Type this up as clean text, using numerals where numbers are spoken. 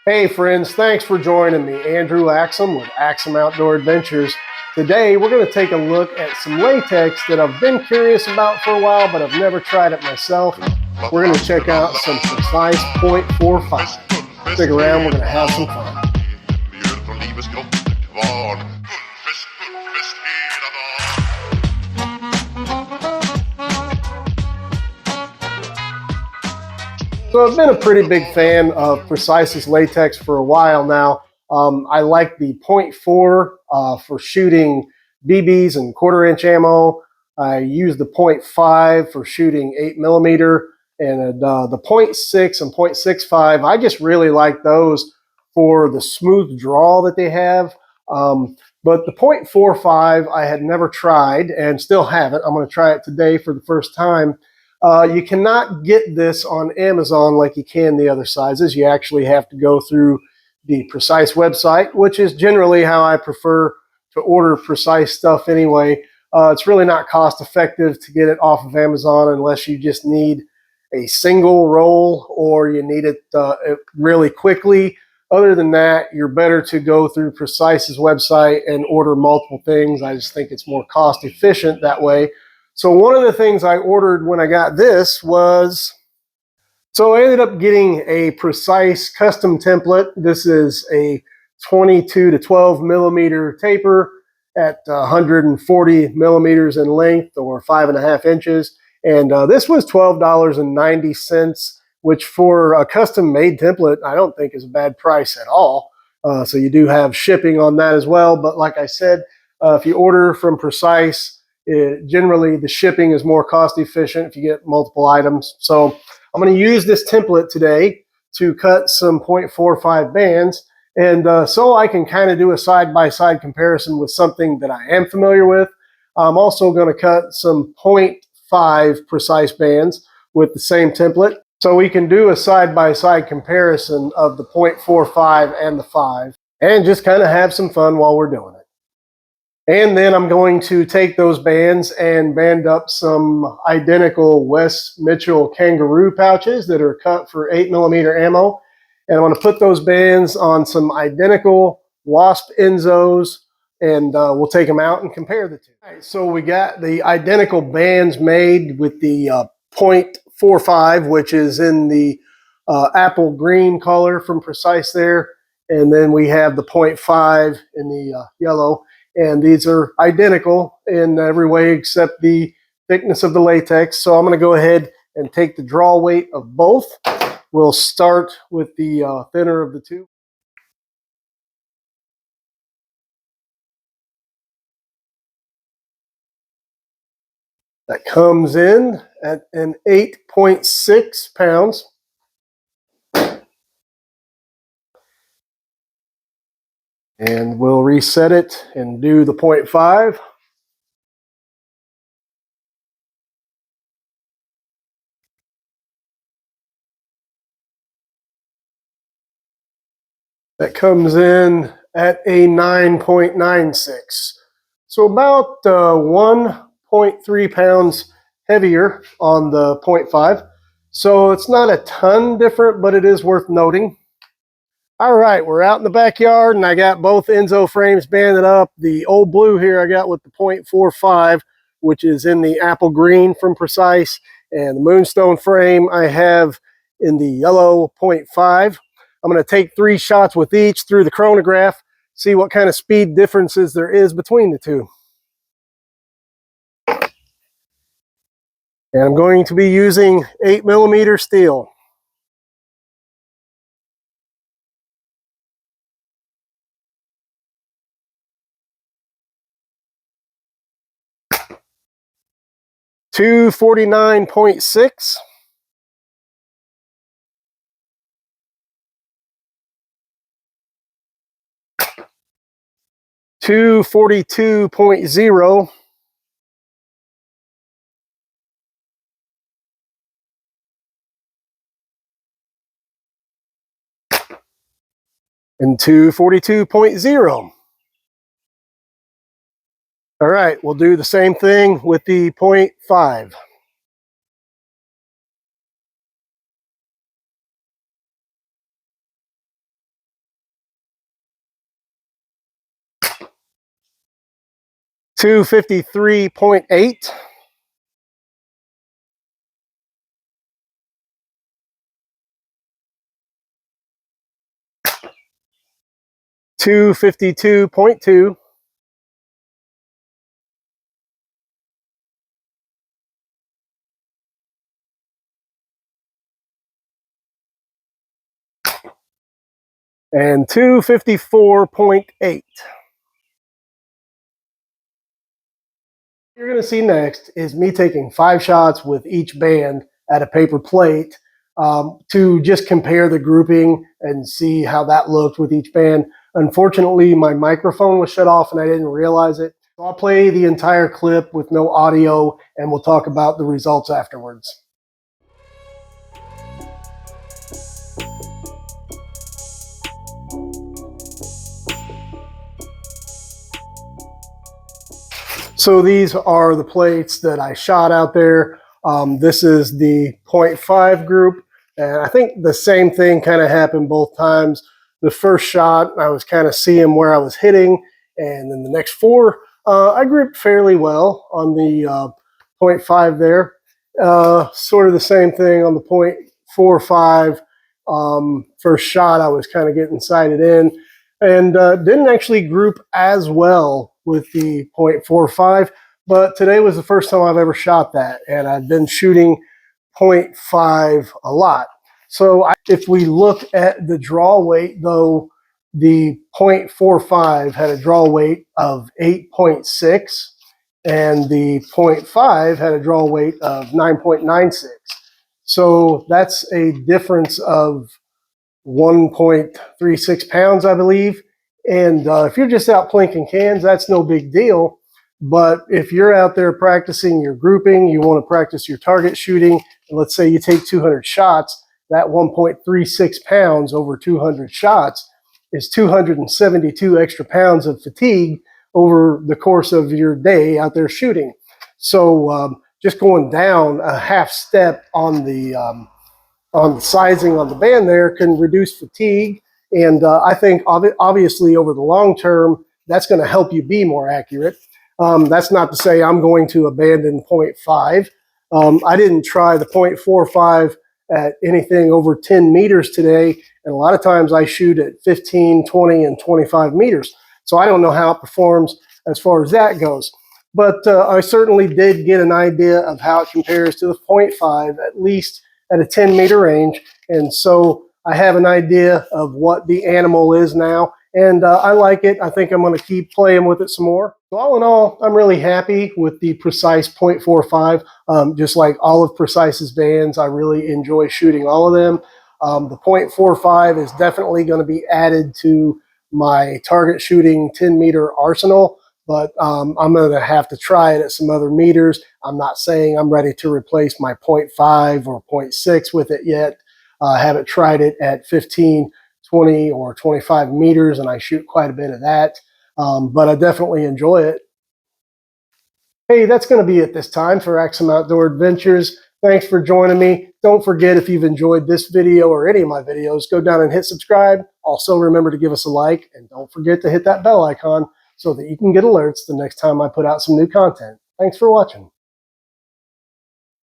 Hey friends, thanks for joining me. Andrew Axum with Axum Outdoor Adventures. Today we're going to take a look at some latex that I've been curious about for a while, but I've never tried it myself. We're going to check out some Precise .45. Stick around, we're going to have some fun. So I've been a pretty big fan of Precise's latex for a while now. I like the .4 for shooting BBs and quarter-inch ammo. I use the .5 for shooting 8mm, and the .6 and .65. I just really like those for the smooth draw that they have. But the .45 I had never tried and still haven't. I'm going to try it today for the first time. You cannot get this on Amazon like you can the other sizes. You actually have to go through the Precise website, which is generally how I prefer to order Precise stuff anyway. It's really not cost effective to get it off of Amazon unless you just need a single roll or you need it really quickly. Other than that, you're better to go through Precise's website and order multiple things. I just think it's more cost efficient that way. So one of the things I ordered when I got this was, so I ended up getting a Precise custom template. This is a 22 to 12mm taper at 140 millimeters in length, or 5.5 inches. And this was $12.90, which for a custom made template, I don't think is a bad price at all. So you do have shipping on that as well. But like I said, if you order from Precise, generally the shipping is more cost efficient if you get multiple items. So I'm going to use this template today to cut some .45 bands, and so I can kind of do a side-by-side comparison with something that I am familiar with. I'm also going to cut some .5 Precise bands with the same template, so we can do a side-by-side comparison of the .45 and the 5, and just kind of have some fun while we're doing it. And then I'm going to take those bands and band up some identical Wes Mitchell kangaroo pouches that are cut for 8mm ammo. And I'm going to put those bands on some identical Wasp Enzos, and we'll take them out and compare the two. All right, so we got the identical bands made with the .45, which is in the apple green color from Precise there. And then we have the .5 in the yellow. And these are identical in every way except the thickness of the latex. So I'm going to go ahead and take the draw weight of both. We'll start with the thinner of the two. That comes in at an 8.6 pounds. And we'll reset it and do the .5. That comes in at a 9.96. So about 1.3 pounds heavier on the .5. So it's not a ton different, but it is worth noting. All right, we're out in the backyard, and I got both Enzo frames banded up. The old blue here I got with the .45, which is in the apple green from Precise, and the Moonstone frame I have in the yellow .5. I'm going to take 3 shots with each through the chronograph, see what kind of speed differences there is between the two. And I'm going to be using 8mm steel. .249.6. .242.0. And 242.0. All right, we'll do the same thing with the .5. 253.8. .252.2. And 254.8. What you're going to see next is me taking 5 shots with each band at a paper plate to just compare the grouping and see how that looked with each band. Unfortunately, my microphone was shut off and I didn't realize it. So I'll play the entire clip with no audio and we'll talk about the results afterwards. So these are the plates that I shot out there. This is the 0.5 group. And I think the same thing kind of happened both times. The first shot, I was kind of seeing where I was hitting. And then the next 4, I grouped fairly well on the 0.5 there. Sort of the same thing on the 0.45. First shot, I was kind of getting sighted in. And didn't actually group as well with the 0.45, but today was the first time I've ever shot that, and I've been shooting 0.5 a lot. So if we look at the draw weight, though, the 0.45 had a draw weight of 8.6, and the 0.5 had a draw weight of 9.96. So that's a difference of 1.36 pounds, I believe. And if you're just out plinking cans, that's no big deal. But if you're out there practicing your grouping, you want to practice your target shooting, and let's say you take 200 shots, that 1.36 pounds over 200 shots is 272 extra pounds of fatigue over the course of your day out there shooting. So just going down a half step on the sizing on the band there can reduce fatigue. And I think obviously over the long term, that's going to help you be more accurate. That's not to say I'm going to abandon 0.5. I didn't try the 0.45 at anything over 10 meters today. And a lot of times I shoot at 15, 20, and 25 meters. So I don't know how it performs as far as that goes. But I certainly did get an idea of how it compares to the 0.5, at least at a 10-meter range. And so I have an idea of what the animal is now, and I like it. I think I'm going to keep playing with it some more. So all in all, I'm really happy with the Precise 0.45. Just like all of Precise's bands, I really enjoy shooting all of them. The 0.45 is definitely going to be added to my target shooting 10-meter arsenal, but I'm going to have to try it at some other meters. I'm not saying I'm ready to replace my 0.5 or 0.6 with it yet. I haven't tried it at 15, 20, or 25 meters, and I shoot quite a bit of that, but I definitely enjoy it. Hey, that's going to be it this time for Axum Outdoor Adventures. Thanks for joining me. Don't forget, if you've enjoyed this video or any of my videos, go down and hit subscribe. Also, remember to give us a like, and don't forget to hit that bell icon so that you can get alerts the next time I put out some new content. Thanks for watching.